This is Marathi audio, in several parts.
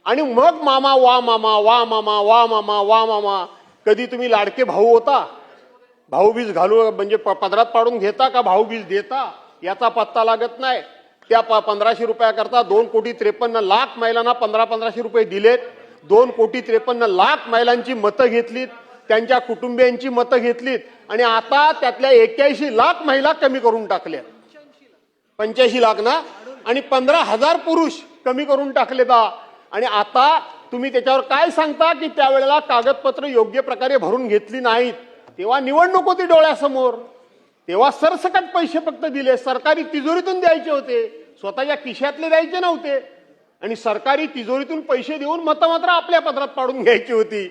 आणि मग मामा वा मामा वा मामा वा मामा वा मामा. कधी तुम्ही लाडके भाऊ होता? भाऊबीज घालू म्हणजे पदरात पाडून घेता का भाऊबीज देता याचा पत्ता लागत नाही. त्या 1500 रुपयाकरता 2,53,00,000 महिलांना 1500 रुपये दिलेत. 2,53,00,000 महिलांची मतं घेतलीत, त्यांच्या कुटुंबियांची मतं घेतलीत आणि आता त्यातल्या 81 लाख महिला कमी करून टाकल्या. 85 लाख ना, आणि 15,000 पुरुष कमी करून टाकले बा. आणि आता तुम्ही त्याच्यावर काय सांगता की त्यावेळेला कागदपत्र योग्य प्रकारे भरून घेतली नाहीत. तेव्हा निवडणूक होती डोळ्यासमोर, तेव्हा सरसकट पैसे फक्त दिले. सरकारी तिजोरीतून द्यायचे होते, स्वतःच्या खिशातले द्यायचे नव्हते. आणि सरकारी तिजोरीतून पैसे देऊन मतं मात्र आपल्या पदरात पाडून घ्यायची होती.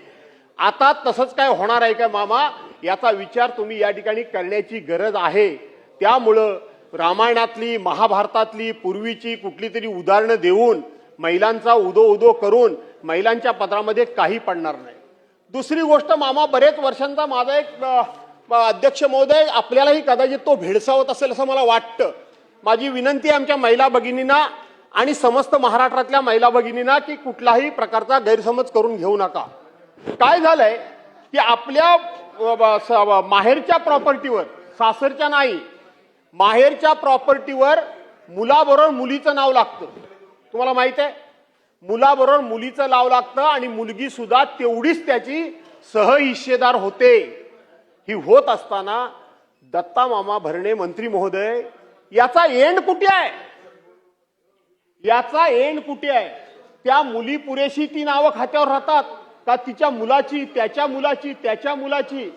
आता तसंच काय होणार आहे का मामा? याचा विचार तुम्ही या ठिकाणी करण्याची गरज आहे. त्यामुळं रामायणातली महाभारतातली पूर्वीची कुठली तरी उदाहरणं देऊन महिलांचा उदो उदो करून महिलांच्या पदरामध्ये काही पडणार नाही. दुसरी गोष्ट मामा, बरेच वर्षांचा माझा एक अध्यक्ष महोदय, आपल्यालाही कदाचित तो भेडसावत असेल असं मला वाटतं. माझी विनंती आहे आमच्या महिला भगिनींना आणि समस्त महाराष्ट्रातल्या महिला भगिनींना की कुठलाही प्रकारचा गैरसमज करून घेऊ नका. काय झालंय की आपल्या माहेरच्या प्रॉपर्टीवर, सासरच्या नाही, माहेरच्या प्रॉपर्टीवर मुलाबरोबर मुलीचं नाव लागतं. तुम्हाला माहित आहे, मुलाबरोबर मुलीचं नाव लागतं आणि मुलगी सुद्धा तेवढीच त्याची सहहिस्सेदार होते. ही होत असताना दत्ता मामा भरणे मंत्री महोदय, याचा एंड कुठे आहे? याचा एंड कुठे आहे? त्या मुली पुरेशी ती नावं खात्यावर राहतात का तिच्या मुलाची, त्याच्या मुलाची, त्याच्या मुलाची?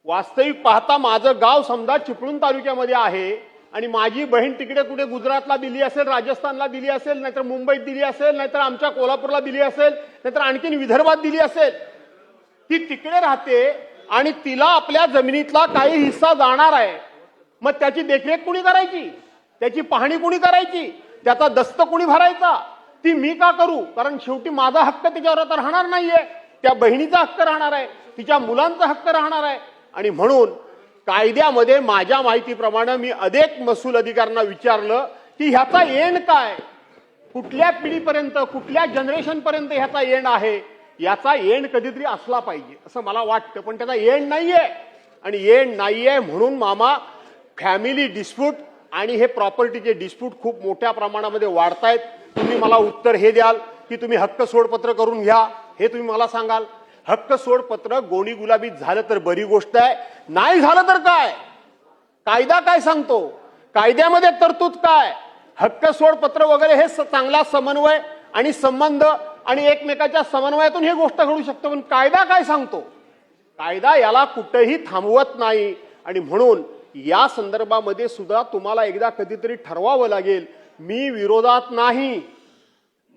वास्तविक पाहता माझं गाव समजा चिपळूण तालुक्यामध्ये आहे आणि माझी बहीण तिकडे कुठे गुजरातला दिली असेल, राजस्थानला दिली असेल, नाहीतर मुंबईत दिली असेल, नाहीतर आमच्या कोल्हापूरला दिली असेल, नाहीतर आणखीन विदर्भात दिली असेल. ती तिकडे राहते आणि तिला आपल्या जमिनीतला काही हिस्सा जाणार आहे. मग त्याची देखरेख कुणी करायची? त्याची पाहणी कुणी करायची? त्याचा दस्त कुणी भरायचा? ती मी का करू? कारण शेवटी माझा हक्क त्याच्यावर आता राहणार नाहीये, त्या बहिणीचा हक्क राहणार आहे, तिच्या मुलांचा हक्क राहणार आहे. आणि म्हणून कायद्यामध्ये माझ्या माहितीप्रमाणे मी अनेक महसूल अधिकाऱ्यांना विचारलं की ह्याचा एंड काय, कुठल्या पिढीपर्यंत, कुठल्या जनरेशन पर्यंत ह्याचा एंड आहे. याचा एंड कधीतरी असला पाहिजे असं मला वाटतं, पण त्याचा एंड नाहीये. आणि एंड नाहीये म्हणून मामा फॅमिली डिस्प्यूट आणि हे प्रॉपर्टीचे डिस्प्यूट खूप मोठ्या प्रमाणामध्ये वाढतायत. तुम्ही मला उत्तर हे द्याल की तुम्ही हक्क सोडपत्र करून घ्या, हे तुम्ही मला सांगाल. हक्क सोडपत्र गोणी गुलाबीत झालं तर बरी गोष्ट आहे, नाही झालं तर काय? कायदा काय सांगतो? कायद्यामध्ये तरतूद काय? हक्क सोडपत्र वगैरे हे चांगला समन्वय आणि संबंध आणि एकमेकाच्या समन्वयातून हे गोष्ट घडू शकते, पण कायदा काय सांगतो? कायदा याला कुठेही थांबवत नाही. आणि म्हणून या संदर्भामध्ये सुद्धा तुम्हाला एकदा कधीतरी ठरवावं लागेल. मी विरोधात नाही,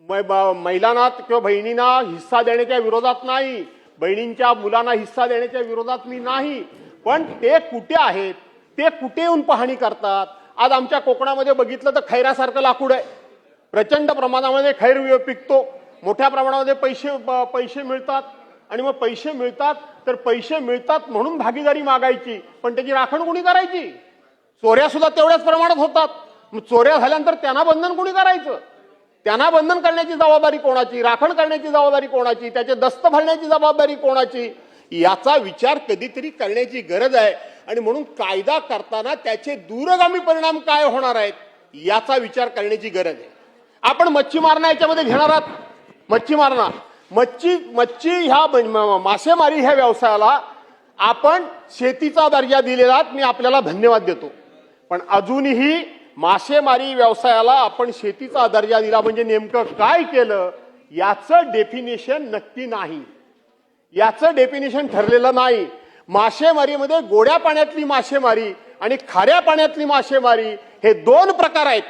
महिलांना किंवा बहिणींना हिस्सा देण्याच्या विरोधात नाही, बहिणींच्या मुलांना हिस्सा देण्याच्या विरोधात मी नाही, पण ते कुठे आहेत, ते कुठे येऊन पाहणी करतात? आज आमच्या कोकणामध्ये बघितलं तर खैरासारखं लाकूड आहे, प्रचंड प्रमाणामध्ये खैर पिकतो, मोठ्या प्रमाणामध्ये पैसे मिळतात. आणि मग पैसे मिळतात तर पैसे मिळतात म्हणून भागीदारी मागायची, पण त्याची राखण कोणी करायची? चोऱ्या सुद्धा तेवढ्याच प्रमाणात होतात. मग चोऱ्या झाल्यानंतर त्यांना बंधन कोणी करायचं? त्यांना बंधन करण्याची जबाबदारी कोणाची? राखण करण्याची जबाबदारी कोणाची? त्याचे दस्त भरण्याची जबाबदारी कोणाची? याचा विचार कधीतरी करण्याची गरज आहे. आणि म्हणून कायदा करताना त्याचे दूरगामी परिणाम काय होणार आहेत याचा विचार करण्याची गरज आहे. आपण मच्छीमारणा याच्यामध्ये घेणार आहात, मच्छीमारणा, मच्छी ह्या मासेमारी ह्या व्यवसायाला आपण शेतीचा दर्जा दिलेला, मी आपल्याला धन्यवाद देतो. पण अजूनही मासेमारी व्यवसायाला आपण शेतीचा दर्जा दिला म्हणजे नेमकं काय केलं याचं डेफिनेशन नक्की नाही, याचं डेफिनेशन ठरलेलं नाही. मासेमारीमध्ये गोड्या पाण्यातली मासेमारी आणि खाऱ्या पाण्यातली मासेमारी हे दोन प्रकार आहेत.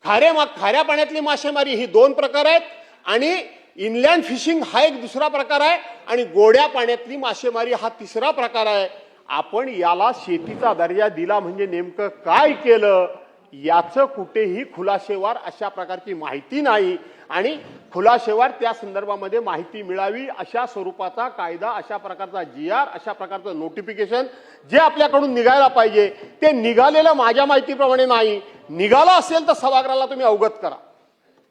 खाऱ्या पाण्यातली मासेमारी ही दोन प्रकार आहेत आणि इनलँड फिशिंग हा एक दुसरा प्रकार आहे आणि गोड्या पाण्यातली मासेमारी हा तिसरा प्रकार आहे. आपण याला शेतीचा दर्जा दिला म्हणजे नेमकं काय केलं याचं कुठेही खुलासेवार अशा प्रकारची माहिती नाही. आणि खुलासेवार त्या संदर्भामध्ये माहिती मिळावी अशा स्वरूपाचा कायदा, अशा प्रकारचा GR, अशा प्रकारचं नोटिफिकेशन जे आपल्याकडून निघायला पाहिजे ते निघालेलं माझ्या माहितीप्रमाणे नाही. निघालं असेल तर सभागृहाला तुम्ही अवगत करा.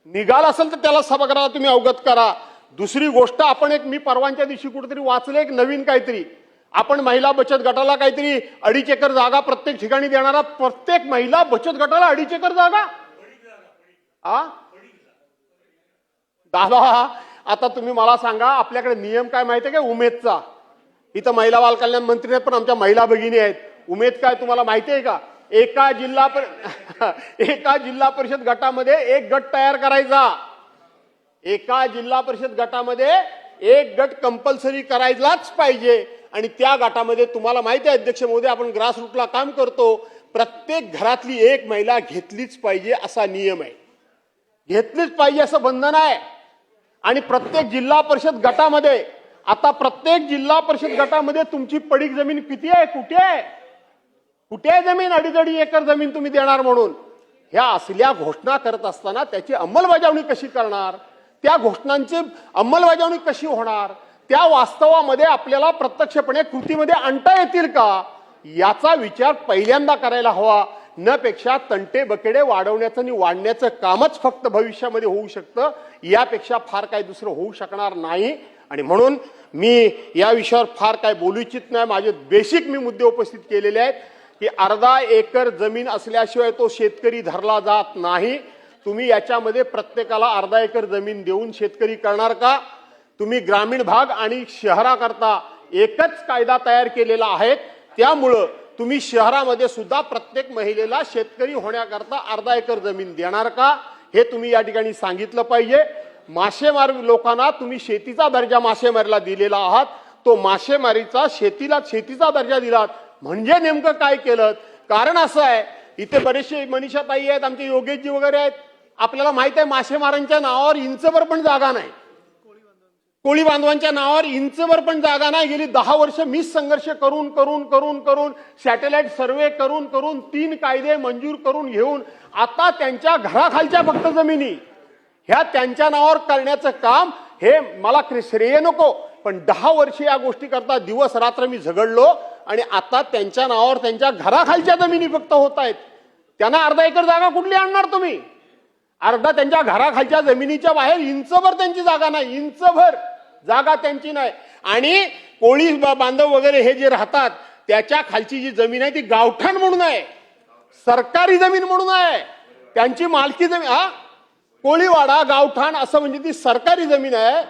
निघाला असेल तर त्याला सभागृहाला तुम्ही अवगत करा. दुसरी गोष्ट, आपण एक, मी परवांच्या दिवशी कुठेतरी वाचलं एक नवीन काहीतरी, आपण महिला बचत गटाला काहीतरी 2.5 एकर जागा प्रत्येक ठिकाणी देणारा, प्रत्येक महिला बचत गटाला 2.5 एकर जागा. दादा, आता तुम्ही मला सांगा, आपल्याकडे नियम काय माहितीये का उमेदचा? इथं महिला बाल कल्याण मंत्री आहेत, पण आमच्या महिला भगिनी आहेत. उमेद काय तुम्हाला माहिती आहे का? एका जिल्हा परिषद गटामध्ये एक गट तयार करायचा. एका जिल्हा परिषद गटामध्ये एक गट कंपल्सरी करायलाच पाहिजे. आणि त्या गटामध्ये तुम्हाला माहिती आहे अध्यक्ष महोदय, आपण ग्रासरूटला काम करतो, प्रत्येक घरातली एक महिला घेतलीच पाहिजे असा नियम आहे. घेतलीच पाहिजे असं बंधन आहे. आणि प्रत्येक जिल्हा परिषद गटामध्ये, आता प्रत्येक जिल्हा परिषद गटामध्ये तुमची पडीक जमीन किती आहे, कुठे आहे, कुठे आहे जमीन? 2.5 एकर जमीन तुम्ही देणार म्हणून. ह्या असल्या घोषणा करत असताना त्याची अंमलबजावणी कशी करणार? त्या घोषणांची अंमलबजावणी कशी होणार? त्या वास्तवामध्ये आपल्याला प्रत्यक्षपणे कृतीमध्ये आणता येतील का, याचा विचार पहिल्यांदा करायला हवा. न पेक्षा तंटे बकेडे वाढवण्याचं आणि वाढण्याचं कामच फक्त भविष्यामध्ये होऊ शकतं, यापेक्षा फार काही दुसरं होऊ शकणार नाही. आणि म्हणून मी या विषयावर फार काय बोलू इच्छित नाही. माझे बेसिक मी मुद्दे उपस्थित केलेले आहेत की 1/2 एकर जमीन असल्याशिवाय तो शेतकरी धरला जात नाही. तुम्ही याच्यामध्ये प्रत्येकाला 1/2 एकर जमीन देऊन शेतकरी करणार का? तुम्ही ग्रामीण भाग आणि शहराकरता एकच कायदा तयार केलेला आहे. त्यामुळं तुम्ही शहरामध्ये सुद्धा प्रत्येक महिलेला शेतकरी होण्याकरता 1/2 एकर जमीन देणार का, हे तुम्ही या ठिकाणी सांगितलं पाहिजे. मासेमार लोकांना तुम्ही शेतीचा दर्जा मासेमारीला दिलेला आहात, तो मासेमारीचा शेतीचा दर्जा दिलात म्हणजे नेमकं काय केलं? कारण असं आहे, इथे बरेचसे मनीषाताई आहेत, आमचे योगेशजी वगैरे आहेत, आपल्याला माहित आहे मासेमारांच्या नावावर इंचभर पण जागा नाही, कोळी बांधवांच्या नावावर इंचभर पण जागा नाही. गेली 10 वर्ष मीच संघर्ष करून करून करून करून सॅटेलाइट सर्वे करून करून 3 कायदे मंजूर करून घेऊन आता त्यांच्या घराखालच्या फक्त जमिनी ह्या त्यांच्या नावावर करण्याचं काम, हे मला श्रेय नको, पण 10 वर्ष या गोष्टी करता दिवस रात्र मी झगडलो आणि आता त्यांच्या नावावर त्यांच्या घराखालच्या जमिनी फक्त होत आहेत. त्यांना 1/2 एकर जागा कुठली आणणार तुम्ही? अर्धा त्यांच्या घराखालच्या जमिनीच्या बाहेर इंचभर त्यांची जागा नाही, इंचभर जागा त्यांची नाही. आणि कोळी बांधव वगैरे हे जे राहतात त्याच्या खालची जी जमीन आहे ती गावठाण म्हणून आहे, सरकारी जमीन म्हणून आहे, त्यांची मालकी जमीन. कोळीवाडा गावठाण असं म्हणजे ती सरकारी जमीन आहे,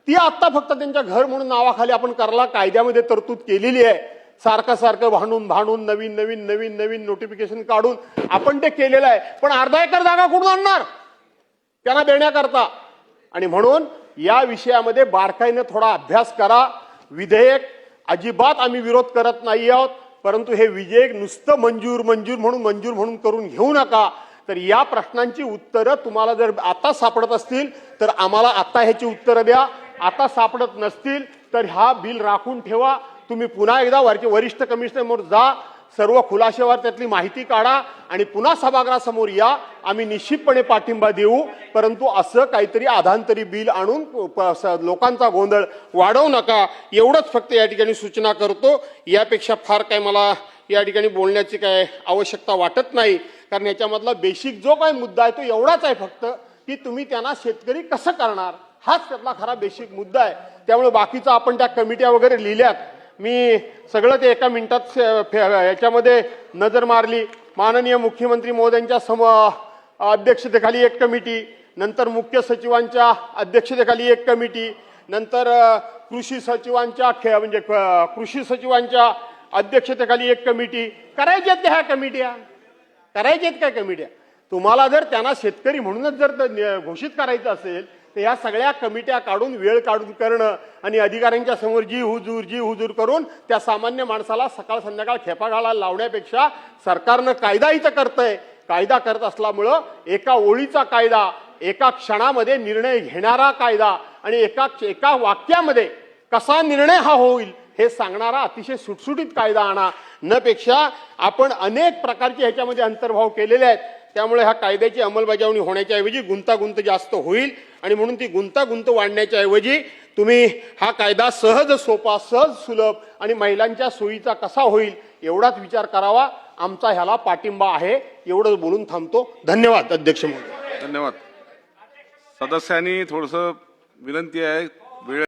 ती आता फक्त त्यांच्या घर म्हणून नावाखाली आपण करायला कायद्यामध्ये तरतूद केलेली आहे. सारखं भांडून नवीन नोटिफिकेशन काढून आपण ते केलेलं आहे. पण 1/2 एकर जागा कुठून आणणार त्यांना देण्याकरता? आणि म्हणून या विषयामध्ये बारकाईने थोडा अभ्यास करा. विधेयक अजिबात आम्ही विरोध करत नाही आहोत, परंतु हे विधेयक नुसतं मंजूर म्हणून करून घेऊ नका. तर या प्रश्नांची उत्तरं तुम्हाला जर आता सापडत असतील तर आम्हाला आता ह्याची उत्तरं द्या. आता सापडत नसतील तर हा बिल राखून ठेवा. तुम्ही पुन्हा एकदा वरिष्ठ कमिशनर जा, सर्व खुलाशावर त्यातली माहिती काढा आणि पुन्हा सभागृहासमोर या. आम्ही निश्चितपणे पाठिंबा देऊ, परंतु असं काहीतरी आधांतरी बिल आणून लोकांचा गोंधळ वाढवू नका, एवढंच फक्त या ठिकाणी सूचना करतो. यापेक्षा फार काय मला या ठिकाणी बोलण्याची काय आवश्यकता वाटत नाही, कारण याच्यामधला बेसिक जो काही मुद्दा आहे तो एवढाच आहे फक्त की तुम्ही त्यांना शेतकरी कसं करणार, हाच त्यातला खरा बेसिक मुद्दा आहे. त्यामुळे बाकीचं आपण त्या कमिट्या वगैरे लिहिल्यात, मी सगळं ते एका मिनिटात याच्यामध्ये नजर मारली. माननीय मुख्यमंत्री महोदयांच्या अध्यक्षतेखाली एक कमिटी, नंतर मुख्य सचिवांच्या अध्यक्षतेखाली एक कमिटी, नंतर कृषी सचिवांच्या अध्यक्षतेखाली एक कमिटी. करायच्यात ह्या कमिट्या, करायच्यात काय कमिट्या? तुम्हाला जर त्यांना शेतकरी म्हणूनच जर घोषित करायचं असेल तर या सगळ्या कमिट्या काढून वेळ काढून करणं आणि अधिकाऱ्यांच्या समोर जी हुजूर करून त्या सामान्य माणसाला सकाळ संध्याकाळ खेपा घालायला लावण्यापेक्षा सरकारनं कायदा इथं करतंय. कायदा करत असल्यामुळं एका ओळीचा कायदा, एका क्षणामध्ये निर्णय घेणारा कायदा आणि एका वाक्यामध्ये कसा निर्णय हा होईल हे सांगणारा अतिशय सुटसुटीत कायदा आणा. न पेक्षा आपण अनेक प्रकारचे ह्याच्यामध्ये अंतर्भाव केलेले आहेत. त्यामुळे ह्या कायद्याची अंमलबजावणी होण्याच्या ऐवजी गुंतागुंत जास्त होईल आणि म्हणून ती गुंतागुंत वाढण्याच्या ऐवजी तुम्ही हा कायदा सहज सोपा, सहज सुलभ आणि महिलांच्या सोयीचा कसा होईल एवढाच विचार करावा. आमचा ह्याला पाठिंबा आहे. एवढंच बोलून थांबतो. धन्यवाद अध्यक्ष महोदय. धन्यवाद. सदस्यांनी थोडंसं विनंती आहे वेळ